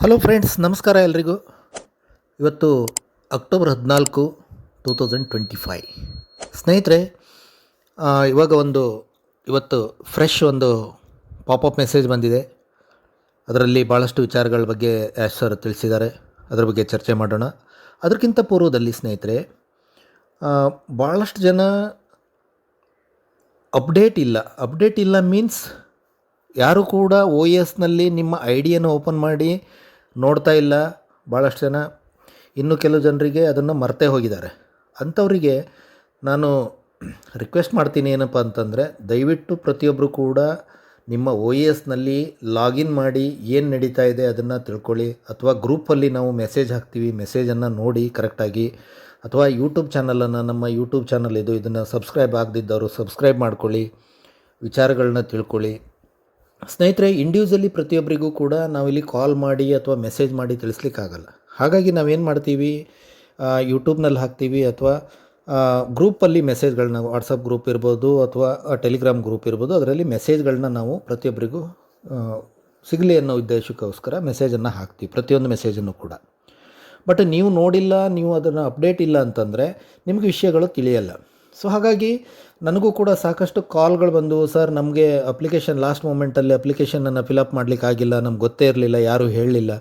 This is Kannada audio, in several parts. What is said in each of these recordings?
ಹಲೋ ಫ್ರೆಂಡ್ಸ್, ನಮಸ್ಕಾರ ಎಲ್ರಿಗೂ. ಇವತ್ತು ಅಕ್ಟೋಬರ್ 14, 2025. ಸ್ನೇಹಿತರೆ, ಇವಾಗ ಇವತ್ತು ಫ್ರೆಶ್ ಒಂದು ಪಾಪಪ್ ಮೆಸೇಜ್ ಬಂದಿದೆ. ಅದರಲ್ಲಿ ಭಾಳಷ್ಟು ವಿಚಾರಗಳ ಬಗ್ಗೆ ಯಾಶ್ ಸರ್ ತಿಳಿಸಿದ್ದಾರೆ. ಅದರ ಬಗ್ಗೆ ಚರ್ಚೆ ಮಾಡೋಣ. ಅದಕ್ಕಿಂತ ಪೂರ್ವದಲ್ಲಿ ಸ್ನೇಹಿತರೆ, ಭಾಳಷ್ಟು ಜನ ಅಪ್ಡೇಟ್ ಇಲ್ಲ ಮೀನ್ಸ್ ಯಾರು ಕೂಡ ಓ ಎಸ್ನಲ್ಲಿ ನಿಮ್ಮ ಐ ಡಿಯನ್ನು ಓಪನ್ ಮಾಡಿ ನೋಡ್ತಾ ಇಲ್ಲ. ಭಾಳಷ್ಟು ಜನ, ಇನ್ನು ಕೆಲವು ಜನರಿಗೆ ಅದನ್ನು ಮರ್ತೇ ಹೋಗಿದ್ದಾರೆ. ಅಂಥವರಿಗೆ ನಾನು ರಿಕ್ವೆಸ್ಟ್ ಮಾಡ್ತೀನಿ ಏನಪ್ಪ ಅಂತಂದರೆ, ದಯವಿಟ್ಟು ಪ್ರತಿಯೊಬ್ಬರು ಕೂಡ ನಿಮ್ಮ ಓ ಎಸ್ನಲ್ಲಿ ಲಾಗಿನ್ ಮಾಡಿ ಏನು ನಡೀತಾ ಇದೆ ಅದನ್ನು ತಿಳ್ಕೊಳ್ಳಿ. ಅಥವಾ ಗ್ರೂಪಲ್ಲಿ ನಾವು ಮೆಸೇಜ್ ಹಾಕ್ತೀವಿ, ಮೆಸೇಜನ್ನು ನೋಡಿ ಕರೆಕ್ಟಾಗಿ. ಅಥವಾ ನಮ್ಮ ಯೂಟ್ಯೂಬ್ ಚಾನಲ್ ಇದನ್ನು ಸಬ್ಸ್ಕ್ರೈಬ್ ಆಗದಿದ್ದವರು ಸಬ್ಸ್ಕ್ರೈಬ್ ಮಾಡ್ಕೊಳ್ಳಿ, ವಿಚಾರಗಳನ್ನ ತಿಳ್ಕೊಳ್ಳಿ. ಸ್ನೇಹಿತರೆ, ಇಂಡಿವಿಜುವಲಿ ಪ್ರತಿಯೊಬ್ಬರಿಗೂ ಕೂಡ ನಾವಿಲ್ಲಿ ಕಾಲ್ ಮಾಡಿ ಅಥವಾ ಮೆಸೇಜ್ ಮಾಡಿ ತಿಳಿಸ್ಲಿಕ್ಕಾಗಲ್ಲ. ಹಾಗಾಗಿ ನಾವೇನು ಮಾಡ್ತೀವಿ, ಯೂಟ್ಯೂಬ್ನಲ್ಲಿ ಹಾಕ್ತೀವಿ ಅಥವಾ ಗ್ರೂಪಲ್ಲಿ ಮೆಸೇಜ್ಗಳನ್ನ, ವಾಟ್ಸಪ್ ಗ್ರೂಪ್ ಇರ್ಬೋದು ಅಥವಾ ಟೆಲಿಗ್ರಾಮ್ ಗ್ರೂಪ್ ಇರ್ಬೋದು, ಅದರಲ್ಲಿ ಮೆಸೇಜ್ಗಳನ್ನ ನಾವು ಪ್ರತಿಯೊಬ್ಬರಿಗೂ ಸಿಗಲಿ ಅನ್ನೋ ಉದ್ದೇಶಕ್ಕೋಸ್ಕರ ಮೆಸೇಜನ್ನು ಹಾಕ್ತೀವಿ, ಪ್ರತಿಯೊಂದು ಮೆಸೇಜನ್ನು ಕೂಡ. ಬಟ್ ನೀವು ನೋಡಿಲ್ಲ, ನೀವು ಅದನ್ನು ಅಪ್ಡೇಟ್ ಇಲ್ಲ ಅಂತಂದರೆ ನಿಮಗೆ ವಿಷಯಗಳು ತಿಳಿಯಲ್ಲ. ಸೊ ಹಾಗಾಗಿ ನನಗೂ ಕೂಡ ಸಾಕಷ್ಟು ಕಾಲ್ಗಳು ಬಂದು, ಸರ್ ನಮಗೆ ಅಪ್ಲಿಕೇಶನ್ ಲಾಸ್ಟ್ ಮೂಮೆಂಟಲ್ಲಿ ಅಪ್ಲಿಕೇಶನನ್ನು ಫಿಲಪ್ ಮಾಡಲಿಕ್ಕಾಗಿಲ್ಲ, ನಮ್ಗೆ ಗೊತ್ತೇ ಇರಲಿಲ್ಲ, ಯಾರೂ ಹೇಳಲಿಲ್ಲ.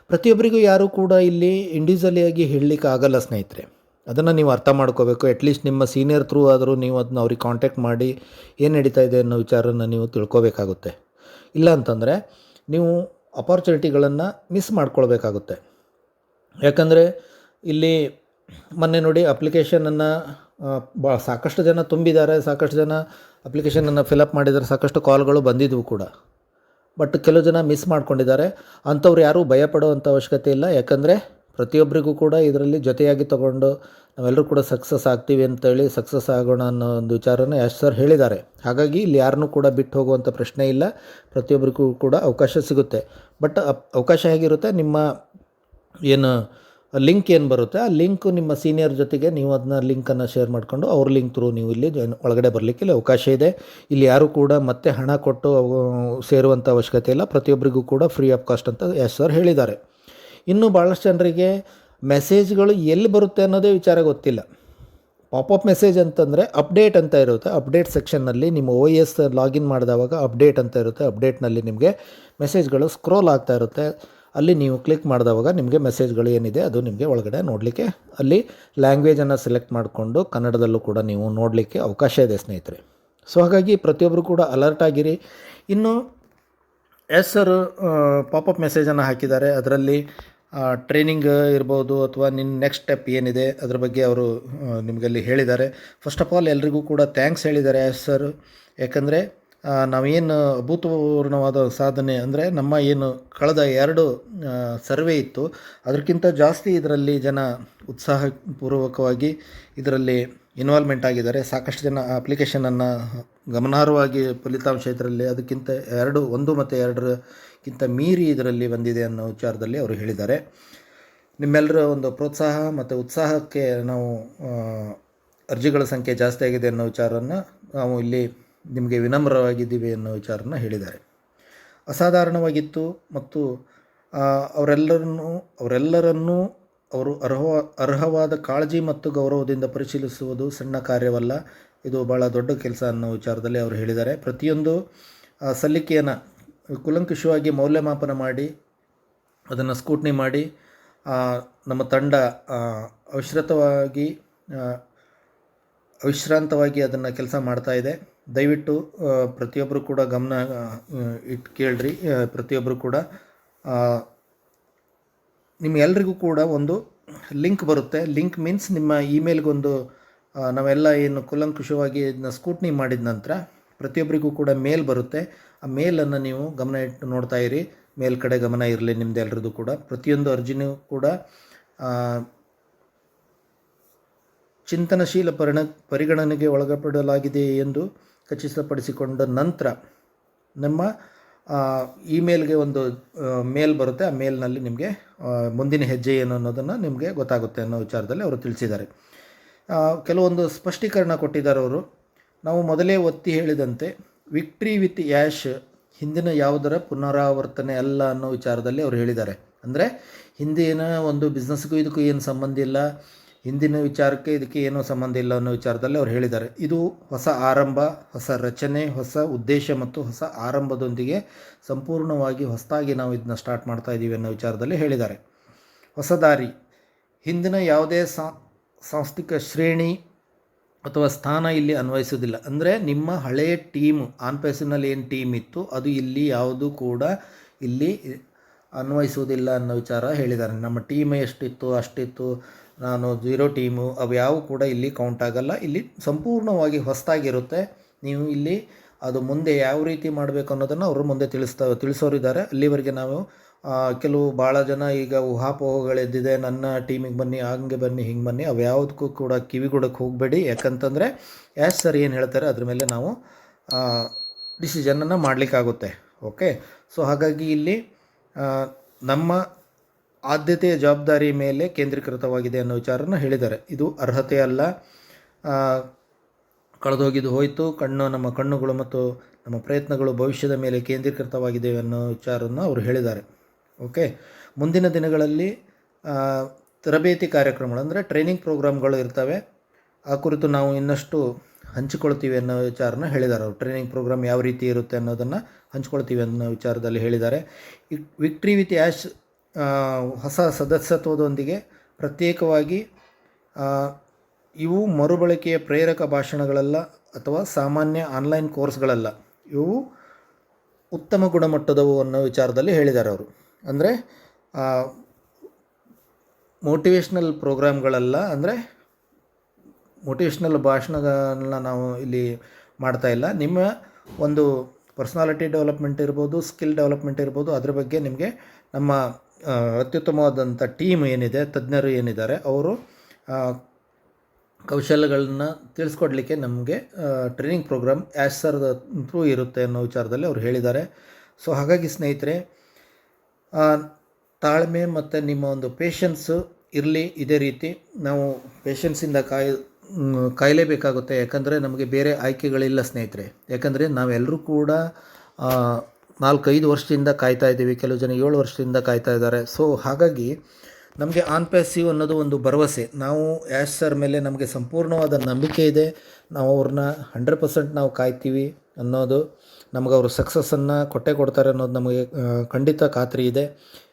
ಪ್ರತಿಯೊಬ್ಬರಿಗೂ ಯಾರೂ ಕೂಡ ಇಲ್ಲಿ ಇಂಡಿವಿಜುವಲಿಯಾಗಿ ಹೇಳಲಿಕ್ಕೆ ಆಗಲ್ಲ ಸ್ನೇಹಿತರೆ. ಅದನ್ನು ನೀವು ಅರ್ಥ ಮಾಡ್ಕೋಬೇಕು. ಅಟ್ಲೀಸ್ಟ್ ನಿಮ್ಮ ಸೀನಿಯರ್ ಥ್ರೂ ಆದರೂ ನೀವು ಅದನ್ನ ಅವ್ರಿಗೆ ಕಾಂಟ್ಯಾಕ್ಟ್ ಮಾಡಿ ಏನು ನಡೀತಾ ಇದೆ ಅನ್ನೋ ವಿಚಾರನ ನೀವು ತಿಳ್ಕೊಬೇಕಾಗುತ್ತೆ. ಇಲ್ಲ ಅಂತಂದರೆ ನೀವು ಅಪಾರ್ಚುನಿಟಿಗಳನ್ನು ಮಿಸ್ ಮಾಡ್ಕೊಳ್ಬೇಕಾಗುತ್ತೆ. ಯಾಕಂದರೆ ಇಲ್ಲಿ ಮೊನ್ನೆ ನೋಡಿ, ಅಪ್ಲಿಕೇಶನನ್ನು ಸಾಕಷ್ಟು ಜನ ತುಂಬಿದ್ದಾರೆ, ಸಾಕಷ್ಟು ಜನ ಅಪ್ಲಿಕೇಶನನ್ನು ಫಿಲಪ್ ಮಾಡಿದ್ದಾರೆ, ಸಾಕಷ್ಟು ಕಾಲ್ಗಳು ಬಂದಿದ್ದವು ಕೂಡ. ಬಟ್ ಕೆಲವು ಜನ ಮಿಸ್ ಮಾಡ್ಕೊಂಡಿದ್ದಾರೆ. ಅಂಥವ್ರು ಯಾರೂ ಭಯಪಡುವಂಥ ಅವಶ್ಯಕತೆ ಇಲ್ಲ. ಯಾಕಂದರೆ ಪ್ರತಿಯೊಬ್ಬರಿಗೂ ಕೂಡ ಇದರಲ್ಲಿ ಜೊತೆಯಾಗಿ ತೊಗೊಂಡು ನಾವೆಲ್ಲರೂ ಕೂಡ ಸಕ್ಸಸ್ ಆಗ್ತೀವಿ ಅಂತೇಳಿ, ಸಕ್ಸಸ್ ಆಗೋಣ ಅನ್ನೋ ಒಂದು ವಿಚಾರನ ಯಾಶ್ ಸರ್ ಹೇಳಿದ್ದಾರೆ. ಹಾಗಾಗಿ ಇಲ್ಲಿ ಯಾರನ್ನೂ ಕೂಡ ಬಿಟ್ಟು ಹೋಗುವಂಥ ಪ್ರಶ್ನೆ ಇಲ್ಲ. ಪ್ರತಿಯೊಬ್ಬರಿಗೂ ಕೂಡ ಅವಕಾಶ ಸಿಗುತ್ತೆ. ಬಟ್ ಅವಕಾಶ ಹೇಗಿರುತ್ತೆ, ನಿಮ್ಮ ಏನು ಲಿಂಕ್ ಏನು ಬರುತ್ತೆ, ಆ ಲಿಂಕು ನಿಮ್ಮ ಸೀನಿಯರ್ ಜೊತೆಗೆ ನೀವು ಅದನ್ನ ಲಿಂಕನ್ನು ಶೇರ್ ಮಾಡಿಕೊಂಡು ಅವ್ರ ಲಿಂಕ್ ಥ್ರೂ ನೀವು ಇಲ್ಲಿ ಒಳಗಡೆ ಬರಲಿಕ್ಕೆ ಇಲ್ಲಿ ಅವಕಾಶ ಇದೆ. ಇಲ್ಲಿ ಯಾರೂ ಕೂಡ ಮತ್ತೆ ಹಣ ಕೊಟ್ಟು ಸೇರುವಂಥ ಅವಶ್ಯಕತೆ ಇಲ್ಲ. ಪ್ರತಿಯೊಬ್ಬರಿಗೂ ಕೂಡ ಫ್ರೀ ಆಫ್ ಕಾಸ್ಟ್ ಅಂತ ಯಾಶ್ ಸರ್ ಹೇಳಿದ್ದಾರೆ. ಇನ್ನು ಭಾಳಷ್ಟು ಜನರಿಗೆ ಮೆಸೇಜ್ಗಳು ಎಲ್ಲಿ ಬರುತ್ತೆ ಅನ್ನೋದೇ ವಿಚಾರ ಗೊತ್ತಿಲ್ಲ. ಪಾಪಪ್ ಮೆಸೇಜ್ ಅಂತಂದರೆ ಅಪ್ಡೇಟ್ ಅಂತ ಇರುತ್ತೆ. ಅಪ್ಡೇಟ್ ಸೆಕ್ಷನ್ನಲ್ಲಿ ನಿಮ್ಮ ಓ ಎಸ್ ಲಾಗಿನ್ ಮಾಡಿದವಾಗ ಅಪ್ಡೇಟ್ ಅಂತ ಇರುತ್ತೆ. ಅಪ್ಡೇಟ್ನಲ್ಲಿ ನಿಮಗೆ ಮೆಸೇಜ್ಗಳು ಸ್ಕ್ರೋಲ್ ಆಗ್ತಾ ಇರುತ್ತೆ. ಅಲ್ಲಿ ನೀವು ಕ್ಲಿಕ್ ಮಾಡಿದವಾಗ ನಿಮಗೆ ಮೆಸೇಜ್ಗಳು ಏನಿದೆ ಅದು ನಿಮಗೆ ಒಳಗಡೆ ನೋಡಲಿಕ್ಕೆ, ಅಲ್ಲಿ ಲ್ಯಾಂಗ್ವೇಜನ್ನು ಸೆಲೆಕ್ಟ್ ಮಾಡಿಕೊಂಡು ಕನ್ನಡದಲ್ಲೂ ಕೂಡ ನೀವು ನೋಡಲಿಕ್ಕೆ ಅವಕಾಶ ಇದೆ ಸ್ನೇಹಿತರೆ. ಸೊ ಹಾಗಾಗಿ ಪ್ರತಿಯೊಬ್ಬರು ಕೂಡ ಅಲರ್ಟ್ ಆಗಿರಿ. ಇನ್ನು ಎಸ್ ಸರ್ ಪಾಪಪ್ ಮೆಸೇಜನ್ನು ಹಾಕಿದ್ದಾರೆ. ಅದರಲ್ಲಿ ಟ್ರೈನಿಂಗ್ ಇರ್ಬೋದು ಅಥವಾ ನಿನ್ನ ನೆಕ್ಸ್ಟ್ ಸ್ಟೆಪ್ ಏನಿದೆ ಅದ್ರ ಬಗ್ಗೆ ಅವರು ನಿಮಗಲ್ಲಿ ಹೇಳಿದ್ದಾರೆ. ಫಸ್ಟ್ ಆಫ್ ಆಲ್ ಎಲ್ರಿಗೂ ಕೂಡ ಥ್ಯಾಂಕ್ಸ್ ಹೇಳಿದ್ದಾರೆ ಎಸ್ ಸರ್. ಯಾಕಂದರೆ ನಾವೇನು ಅಭೂತಪೂರ್ಣವಾದ ಸಾಧನೆ ಅಂದರೆ, ನಮ್ಮ ಏನು ಕಳೆದ 2 ಸರ್ವೆ ಇತ್ತು, ಅದಕ್ಕಿಂತ ಜಾಸ್ತಿ ಇದರಲ್ಲಿ ಜನ ಉತ್ಸಾಹಪೂರ್ವಕವಾಗಿ ಇದರಲ್ಲಿ ಇನ್ವಾಲ್ವ್ಮೆಂಟ್ ಆಗಿದ್ದಾರೆ. ಸಾಕಷ್ಟು ಜನ ಅಪ್ಲಿಕೇಶನನ್ನು ಗಮನಾರ್ಹವಾಗಿ ಫಲಿತಾಂಶ ಇದರಲ್ಲಿ ಅದಕ್ಕಿಂತ 1 ಮತ್ತು 2ಕ್ಕಿಂತ ಮೀರಿ ಇದರಲ್ಲಿ ಬಂದಿದೆ ಅನ್ನೋ ವಿಚಾರದಲ್ಲಿ ಅವರು ಹೇಳಿದ್ದಾರೆ. ನಿಮ್ಮೆಲ್ಲರ ಒಂದು ಪ್ರೋತ್ಸಾಹ ಮತ್ತು ಉತ್ಸಾಹಕ್ಕೆ ನಾವು ಅರ್ಜಿಗಳ ಸಂಖ್ಯೆ ಜಾಸ್ತಿ ಆಗಿದೆ ಅನ್ನೋ ವಿಚಾರವನ್ನು ನಾವು ಇಲ್ಲಿ ನಿಮಗೆ ವಿನಮ್ರವಾಗಿದ್ದೀವಿ ಅನ್ನೋ ವಿಚಾರನ ಹೇಳಿದ್ದಾರೆ. ಅಸಾಧಾರಣವಾಗಿತ್ತು ಮತ್ತು ಅವರೆಲ್ಲರನ್ನೂ ಅವರು ಅರ್ಹವಾದ ಕಾಳಜಿ ಮತ್ತು ಗೌರವದಿಂದ ಪರಿಶೀಲಿಸುವುದು ಸಣ್ಣ ಕಾರ್ಯವಲ್ಲ, ಇದು ಭಾಳ ದೊಡ್ಡ ಕೆಲಸ ಅನ್ನೋ ವಿಚಾರದಲ್ಲಿ ಅವರು ಹೇಳಿದ್ದಾರೆ. ಪ್ರತಿಯೊಂದು ಸಲ್ಲಿಕೆಯನ್ನು ಕೂಲಂಕುಷವಾಗಿ ಮೌಲ್ಯಮಾಪನ ಮಾಡಿ ಅದನ್ನು ಸ್ಕ್ರೂಟ್ನಿ ಮಾಡಿ ನಮ್ಮ ತಂಡ ಅವಿಶ್ರಾಂತವಾಗಿ ಅದನ್ನು ಕೆಲಸ ಮಾಡ್ತಾ ಇದೆ. ದಯವಿಟ್ಟು ಪ್ರತಿಯೊಬ್ಬರು ಕೂಡ ಗಮನ ಇಟ್ಟು ಕೇಳ್ರಿ. ಪ್ರತಿಯೊಬ್ಬರು ಕೂಡ ನಿಮ್ಗೆಲ್ರಿಗೂ ಕೂಡ ಒಂದು ಲಿಂಕ್ ಬರುತ್ತೆ. ಲಿಂಕ್ ಮೀನ್ಸ್ ನಿಮ್ಮ ಇಮೇಲ್ಗೊಂದು ನಾವೆಲ್ಲ ಏನು ಕೂಲಂಕುಷವಾಗಿ ಇದನ್ನ ಸ್ಕ್ರೂಟ್ನಿ ಮಾಡಿದ ನಂತರ ಪ್ರತಿಯೊಬ್ಬರಿಗೂ ಕೂಡ ಮೇಲ್ ಬರುತ್ತೆ. ಆ ಮೇಲನ್ನು ನೀವು ಗಮನ ಇಟ್ಟು ನೋಡ್ತಾ ಇರಿ. ಮೇಲ್ ಕಡೆ ಗಮನ ಇರಲಿ ನಿಮ್ಮದೆಲ್ಲರದು ಕೂಡ. ಪ್ರತಿಯೊಂದು ಅರ್ಜಿನೂ ಕೂಡ ಚಿಂತನಶೀಲ ಪರಿಗಣನೆಗೆ ಒಳಪಡಲಾಗಿದೆ ಎಂದು ಖಚಿತಪಡಿಸಿಕೊಂಡ ನಂತರ ನಮ್ಮ ಇಮೇಲ್ಗೆ ಒಂದು ಮೇಲ್ ಬರುತ್ತೆ. ಆ ಮೇಲ್ನಲ್ಲಿ ನಿಮಗೆ ಮುಂದಿನ ಹೆಜ್ಜೆ ಏನು ಅನ್ನೋದನ್ನು ನಿಮಗೆ ಗೊತ್ತಾಗುತ್ತೆ ಅನ್ನೋ ವಿಚಾರದಲ್ಲಿ ಅವರು ತಿಳಿಸಿದ್ದಾರೆ. ಕೆಲವೊಂದು ಸ್ಪಷ್ಟೀಕರಣ ಕೊಟ್ಟಿದ್ದಾರೆ ಅವರು. ನಾವು ಮೊದಲೇ ಒತ್ತಿ ಹೇಳಿದಂತೆ ವಿಕ್ಟ್ರಿ ವಿತ್ ಯಾಶ್ ಹಿಂದಿನ ಯಾವುದರ ಪುನರಾವರ್ತನೆ ಅಲ್ಲ ಅನ್ನೋ ವಿಚಾರದಲ್ಲಿ ಅವರು ಹೇಳಿದ್ದಾರೆ. ಅಂದರೆ ಹಿಂದಿನ ಒಂದು ಬಿಸ್ನೆಸ್ಗೂ ಇದಕ್ಕೂ ಏನು ಸಂಬಂಧ ಇಲ್ಲ, ಹಿಂದಿನ ವಿಚಾರಕ್ಕೆ ಇದಕ್ಕೆ ಏನೂ ಸಂಬಂಧ ಇಲ್ಲ ಅನ್ನೋ ವಿಚಾರದಲ್ಲಿ ಅವ್ರು ಹೇಳಿದ್ದಾರೆ. ಇದು ಹೊಸ ಆರಂಭ, ಹೊಸ ರಚನೆ, ಹೊಸ ಉದ್ದೇಶ ಮತ್ತು ಹೊಸ ಆರಂಭದೊಂದಿಗೆ ಸಂಪೂರ್ಣವಾಗಿ ಹೊಸದಾಗಿ ನಾವು ಇದನ್ನ ಸ್ಟಾರ್ಟ್ ಮಾಡ್ತಾ ಇದ್ದೀವಿ ಅನ್ನೋ ವಿಚಾರದಲ್ಲಿ ಹೇಳಿದ್ದಾರೆ. ಹೊಸ ದಾರಿ, ಹಿಂದಿನ ಯಾವುದೇ ಸಾಂಸ್ಥಿಕ ಶ್ರೇಣಿ ಅಥವಾ ಸ್ಥಾನ ಇಲ್ಲಿ ಅನ್ವಯಿಸೋದಿಲ್ಲ. ಅಂದರೆ ನಿಮ್ಮ ಹಳೆಯ ಟೀಮು ಆನ್ಪೇಸಿನಲ್ಲಿ ಏನು ಟೀಮ್ ಇತ್ತು ಅದು ಇಲ್ಲಿ ಯಾವುದು ಕೂಡ ಇಲ್ಲಿ ಅನ್ವಯಿಸುವುದಿಲ್ಲ ಅನ್ನೋ ವಿಚಾರ ಹೇಳಿದ್ದಾರೆ. ನಮ್ಮ ಟೀಮ್ ಎಷ್ಟಿತ್ತು ಅಷ್ಟಿತ್ತು, ನಾನು 0 ಟೀಮು ಅವು ಯಾವ ಕೂಡ ಇಲ್ಲಿ ಕೌಂಟ್ ಆಗಲ್ಲ. ಇಲ್ಲಿ ಸಂಪೂರ್ಣವಾಗಿ ಹೊಸದಾಗಿರುತ್ತೆ. ನೀವು ಇಲ್ಲಿ ಅದು ಮುಂದೆ ಯಾವ ರೀತಿ ಮಾಡಬೇಕು ಅನ್ನೋದನ್ನು ಅವರು ಮುಂದೆ ತಿಳಿಸೋರಿದ್ದಾರೆ. ಅಲ್ಲಿವರೆಗೆ ನಾವು ಕೆಲವು ಭಾಳ ಜನ ಈಗ ಊಹಾಪೋಹಗಳೆದ್ದಿದೆ, ನನ್ನ ಟೀಮಿಗೆ ಬನ್ನಿ, ಹಂಗೆ ಬನ್ನಿ, ಹಿಂಗೆ ಬನ್ನಿ, ಅವು ಯಾವುದಕ್ಕೂ ಕೂಡ ಕಿವಿಗೊಡಕ್ಕೆ ಹೋಗಬೇಡಿ. ಯಾಕಂತಂದರೆ ಸರ್ ಏನು ಹೇಳ್ತಾರೆ ಅದ್ರ ಮೇಲೆ ನಾವು ಡಿಸಿಷನನ್ನು ಮಾಡಲಿಕ್ಕಾಗುತ್ತೆ. ಓಕೆ, ಸೊ ಹಾಗಾಗಿ ಇಲ್ಲಿ ನಮ್ಮ ಆದ್ಯತೆಯ ಜವಾಬ್ದಾರಿ ಮೇಲೆ ಕೇಂದ್ರೀಕೃತವಾಗಿದೆ ಅನ್ನೋ ವಿಚಾರನ ಹೇಳಿದ್ದಾರೆ. ಇದು ಅರ್ಹತೆ ಅಲ್ಲ, ಕಳೆದೋಗಿದ್ದು ಹೋಯಿತು, ನಮ್ಮ ಕಣ್ಣುಗಳು ಮತ್ತು ನಮ್ಮ ಪ್ರಯತ್ನಗಳು ಭವಿಷ್ಯದ ಮೇಲೆ ಕೇಂದ್ರೀಕೃತವಾಗಿದೆ ಅನ್ನೋ ವಿಚಾರವನ್ನು ಅವರು ಹೇಳಿದ್ದಾರೆ. ಓಕೆ, ಮುಂದಿನ ದಿನಗಳಲ್ಲಿ ತರಬೇತಿ ಕಾರ್ಯಕ್ರಮಗಳು ಅಂದರೆ ಟ್ರೈನಿಂಗ್ ಪ್ರೋಗ್ರಾಮ್ಗಳು ಇರ್ತವೆ. ಆ ಕುರಿತು ನಾವು ಇನ್ನಷ್ಟು ಹಂಚಿಕೊಳ್ತೀವಿ ಅನ್ನೋ ವಿಚಾರನ ಹೇಳಿದ್ದಾರೆ ಅವರು. ಟ್ರೈನಿಂಗ್ ಪ್ರೋಗ್ರಾಮ್ ಯಾವ ರೀತಿ ಇರುತ್ತೆ ಅನ್ನೋದನ್ನು ಹಂಚ್ಕೊಳ್ತೀವಿ ಅನ್ನೋ ವಿಚಾರದಲ್ಲಿ ಹೇಳಿದ್ದಾರೆ. ವಿಕ್ಟ್ರಿ ವಿತ್ ಆ್ಯಶ್ ಹೊಸ ಸದಸ್ಯತ್ವದೊಂದಿಗೆ ಪ್ರತ್ಯೇಕವಾಗಿ ಇವು ಮರುಬಳಕೆಯ ಪ್ರೇರಕ ಭಾಷಣಗಳಲ್ಲ ಅಥವಾ ಸಾಮಾನ್ಯ ಆನ್ಲೈನ್ ಕೋರ್ಸ್ಗಳಲ್ಲ, ಇವು ಉತ್ತಮ ಗುಣಮಟ್ಟದವು ಅನ್ನೋ ವಿಚಾರದಲ್ಲಿ ಹೇಳಿದ್ದಾರೆ ಅವರು. ಅಂದರೆ ಮೋಟಿವೇಶ್ನಲ್ ಪ್ರೋಗ್ರಾಮ್ಗಳಲ್ಲ, ಅಂದರೆ ಮೋಟಿವೇಶ್ನಲ್ ಭಾಷಣಗಳನ್ನ ನಾವು ಇಲ್ಲಿ ಮಾಡ್ತಾ ಇಲ್ಲ. ನಿಮ್ಮ ಒಂದು ಪರ್ಸ್ನಾಲಿಟಿ ಡೆವಲಪ್ಮೆಂಟ್ ಇರ್ಬೋದು, ಸ್ಕಿಲ್ ಡೆವಲಪ್ಮೆಂಟ್ ಇರ್ಬೋದು, ಅದ್ರ ಬಗ್ಗೆ ನಿಮಗೆ ನಮ್ಮ ಅತ್ಯುತ್ತಮವಾದಂಥ ಟೀಮ್ ಏನಿದೆ, ತಜ್ಞರು ಏನಿದ್ದಾರೆ, ಅವರು ಕೌಶಲ್ಯಗಳನ್ನ ತಿಳಿಸ್ಕೊಡ್ಲಿಕ್ಕೆ ನಮಗೆ ಟ್ರೈನಿಂಗ್ ಪ್ರೋಗ್ರಾಮ್ ಸರ್ ಥ್ರೂ ಇರುತ್ತೆ ಅನ್ನೋ ವಿಚಾರದಲ್ಲಿ ಅವರು ಹೇಳಿದ್ದಾರೆ. ಸೊ ಹಾಗಾಗಿ ಸ್ನೇಹಿತರೆ, ತಾಳ್ಮೆ ಮತ್ತು ನಿಮ್ಮ ಒಂದು ಪೇಷನ್ಸು ಇರಲಿ. ಇದೇ ರೀತಿ ನಾವು ಪೇಷನ್ಸಿಂದ ಕಾಯಲೇಬೇಕಾಗುತ್ತೆ. ಯಾಕಂದರೆ ನಮಗೆ ಬೇರೆ ಆಯ್ಕೆಗಳಿಲ್ಲ ಸ್ನೇಹಿತರೆ. ಯಾಕಂದರೆ ನಾವೆಲ್ಲರೂ ಕೂಡ 4-5 ವರ್ಷದಿಂದ ಕಾಯ್ತಾ ಇದ್ದೀವಿ, ಕೆಲವು ಜನ 7 ವರ್ಷದಿಂದ ಕಾಯ್ತಾ ಇದ್ದಾರೆ. ಸೊ ಹಾಗಾಗಿ ನಮಗೆ ಆನ್ಪ್ಯಾಸಿವ್ ಅನ್ನೋದು ಒಂದು ಭರವಸೆ. ನಾವು ಸರ್ ಮೇಲೆ ನಮಗೆ ಸಂಪೂರ್ಣವಾದ ನಂಬಿಕೆ ಇದೆ. ನಾವು ಅವ್ರನ್ನ 100% ನಾವು ಕಾಯ್ತೀವಿ ಅನ್ನೋದು, ನಮಗೆ ಅವರು ಸಕ್ಸಸ್ಸನ್ನು ಕೊಡ್ತಾರೆ ಅನ್ನೋದು ನಮಗೆ ಖಂಡಿತ ಖಾತ್ರಿ ಇದೆ.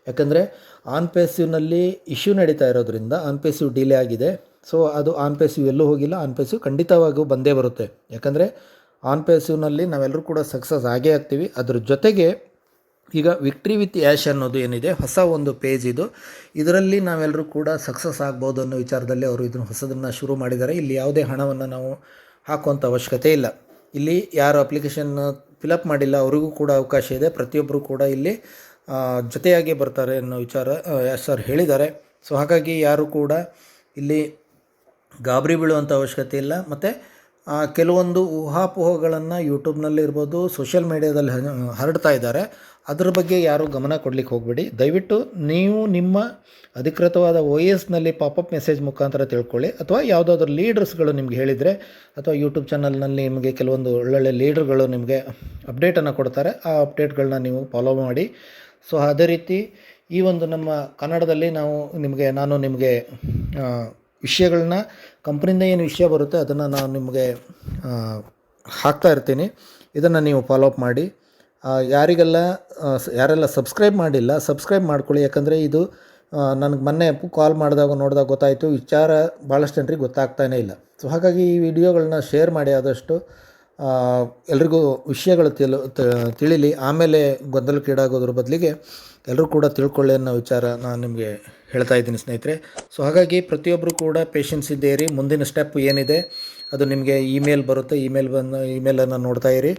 ಯಾಕಂದರೆ ಆನ್ಪ್ಯಾಸಿವ್ನಲ್ಲಿ ಇಶ್ಯೂ ನಡೀತಾ ಇರೋದ್ರಿಂದ ಆನ್ಪ್ಯಾಸಿವ್ ಡಿಲೇ ಆಗಿದೆ. ಸೊ ಅದು ಆನ್ಪ್ಯಾಸಿವ್ ಎಲ್ಲೂ ಹೋಗಿಲ್ಲ, ಆನ್ಪ್ಯಾಸಿವ್ ಖಂಡಿತವಾಗಿಯೂ ಬಂದೇ ಬರುತ್ತೆ. ಯಾಕಂದರೆ ಆನ್ಪ್ಯಾಸಿವ್ನಲ್ಲಿ ನಾವೆಲ್ಲರೂ ಕೂಡ ಸಕ್ಸಸ್ ಆಗೇ ಆಗ್ತೀವಿ. ಅದ್ರ ಜೊತೆಗೆ ಈಗ ವಿಕ್ಟ್ರಿ ವಿತ್ ಆ್ಯಶ್ ಅನ್ನೋದು ಏನಿದೆ, ಹೊಸ ಒಂದು ಪೇಜ್ ಇದು. ಇದರಲ್ಲಿ ನಾವೆಲ್ಲರೂ ಕೂಡ ಸಕ್ಸಸ್ ಆಗ್ಬೋದು ಅನ್ನೋ ವಿಚಾರದಲ್ಲಿ ಅವರು ಇದನ್ನು ಹೊಸದನ್ನು ಶುರು ಮಾಡಿದ್ದಾರೆ. ಇಲ್ಲಿ ಯಾವುದೇ ಹಣವನ್ನು ನಾವು ಹಾಕುವಂಥ ಅವಶ್ಯಕತೆ ಇಲ್ಲ. ಇಲ್ಲಿ ಯಾರು ಅಪ್ಲಿಕೇಶನ್ ಫಿಲಪ್ ಮಾಡಿಲ್ಲ ಅವರಿಗೂ ಕೂಡ ಅವಕಾಶ ಇದೆ. ಪ್ರತಿಯೊಬ್ಬರು ಕೂಡ ಇಲ್ಲಿ ಜೊತೆಯಾಗಿ ಬರ್ತಾರೆ ಅನ್ನೋ ವಿಚಾರ ಸರ್ ಹೇಳಿದ್ದಾರೆ. ಸೊ ಹಾಗಾಗಿ ಯಾರು ಕೂಡ ಇಲ್ಲಿ ಗಾಬರಿ ಬೀಳುವಂಥ ಅವಶ್ಯಕತೆ ಇಲ್ಲ. ಮತ್ತು ಕೆಲವೊಂದು ಊಹಾಪೋಹಗಳನ್ನು ಯೂಟ್ಯೂಬ್ನಲ್ಲಿ ಇರ್ಬೋದು, ಸೋಷಿಯಲ್ ಮೀಡಿಯಾದಲ್ಲಿ ಹರಡ್ತಾ ಇದ್ದಾರೆ. ಅದ್ರ ಬಗ್ಗೆ ಯಾರೂ ಗಮನ ಕೊಡಲಿಕ್ಕೆ ಹೋಗಬೇಡಿ. ದಯವಿಟ್ಟು ನೀವು ನಿಮ್ಮ ಅಧಿಕೃತವಾದ OSನಲ್ಲಿ ಪಾಪಪ್ ಮೆಸೇಜ್ ಮುಖಾಂತರ ತಿಳ್ಕೊಳ್ಳಿ, ಅಥವಾ ಯಾವುದಾದ್ರೂ ಲೀಡರ್ಸ್ಗಳು ನಿಮ್ಗೆ ಹೇಳಿದರೆ, ಅಥವಾ ಯೂಟ್ಯೂಬ್ ಚಾನಲ್ನಲ್ಲಿ ನಿಮಗೆ ಕೆಲವೊಂದು ಒಳ್ಳೊಳ್ಳೆ ಲೀಡರ್ಗಳು ನಿಮಗೆ ಅಪ್ಡೇಟನ್ನು ಕೊಡ್ತಾರೆ. ಆ ಅಪ್ಡೇಟ್ಗಳನ್ನ ನೀವು ಫಾಲೋ ಮಾಡಿ. ಸೊ ಅದೇ ರೀತಿ ಈ ಒಂದು ನಮ್ಮ ಕನ್ನಡದಲ್ಲಿ ನಾನು ನಿಮಗೆ ವಿಷಯಗಳನ್ನ ಕಂಪ್ನಿಯಿಂದ ಏನು ವಿಷಯ ಬರುತ್ತೆ ಅದನ್ನು ನಾನು ನಿಮಗೆ ಹಾಕ್ತಾ ಇರ್ತೀನಿ. ಇದನ್ನು ನೀವು ಫಾಲೋಅಪ್ ಮಾಡಿ. ಯಾರೆಲ್ಲ ಸಬ್ಸ್ಕ್ರೈಬ್ ಮಾಡಿಲ್ಲ, ಸಬ್ಸ್ಕ್ರೈಬ್ ಮಾಡ್ಕೊಳ್ಳಿ. ಯಾಕಂದರೆ ಇದು ನನಗೆ ಮೊನ್ನೆ ಕಾಲ್ ನೋಡಿದಾಗ ಗೊತ್ತಾಯಿತು, ವಿಚಾರ ಭಾಳಷ್ಟು ಜನರಿಗೆ ಗೊತ್ತಾಗ್ತಾನೇ ಇಲ್ಲ. ಸೊ ಹಾಗಾಗಿ ಈ ವಿಡಿಯೋಗಳನ್ನ ಶೇರ್ ಮಾಡಿ, ಆದಷ್ಟು ಎಲ್ರಿಗೂ ವಿಷಯಗಳು ತಿಳಿಲಿ. ಆಮೇಲೆ ಗೊಂದಲಕ್ಕೀಡಾಗೋದ್ರ ಬದಲಿಗೆ ಎಲ್ಲರೂ ಕೂಡ ತಿಳ್ಕೊಳ್ಳಿ ಅನ್ನೋ ವಿಚಾರ ನಾನು ನಿಮಗೆ ಹೇಳ್ತಾ ಇದ್ದೀನಿ ಸ್ನೇಹಿತರೆ. ಸೊ ಹಾಗಾಗಿ ಪ್ರತಿಯೊಬ್ಬರು ಕೂಡ ಪೇಷನ್ಸ್ ಇದ್ದೀರಿ. ಮುಂದಿನ ಸ್ಟೆಪ್ ಏನಿದೆ ಅದು ನಿಮಗೆ ಇಮೇಲ್ ಬರುತ್ತೆ, ಇಮೇಲನ್ನು ನೋಡ್ತಾ ಇರಿ.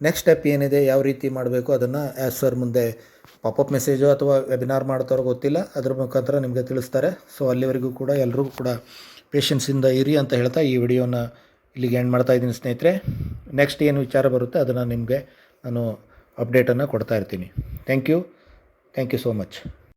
ನೆಕ್ಸ್ಟ್ ಸ್ಟೆಪ್ ಏನಿದೆ, ಯಾವ ರೀತಿ ಮಾಡಬೇಕು ಅದನ್ನು ಸರ್ ಮುಂದೆ ಪಾಪಪ್ ಮೆಸೇಜು ಅಥವಾ ವೆಬಿನಾರ್ ಮಾಡ್ತಾರೋ ಗೊತ್ತಿಲ್ಲ, ಅದ್ರ ಮುಖಾಂತರ ನಿಮಗೆ ತಿಳಿಸ್ತಾರೆ. ಸೊ ಅಲ್ಲಿವರೆಗೂ ಕೂಡ ಎಲ್ರಿಗೂ ಕೂಡ ಪೇಷನ್ಸಿಂದ ಇರಿ ಅಂತ ಹೇಳ್ತಾ ಈ ವಿಡಿಯೋನ ಇಲ್ಲಿಗೆ ಎಂಡ್ ಮಾಡ್ತಾ ಇದ್ದೀನಿ ಸ್ನೇಹಿತರೆ. ನೆಕ್ಸ್ಟ್ ಏನು ವಿಚಾರ ಬರುತ್ತೆ ಅದನ್ನು ನಿಮಗೆ ನಾನು ಅಪ್ಡೇಟನ್ನು ಕೊಡ್ತಾ ಇರ್ತೀನಿ. Thank you so much.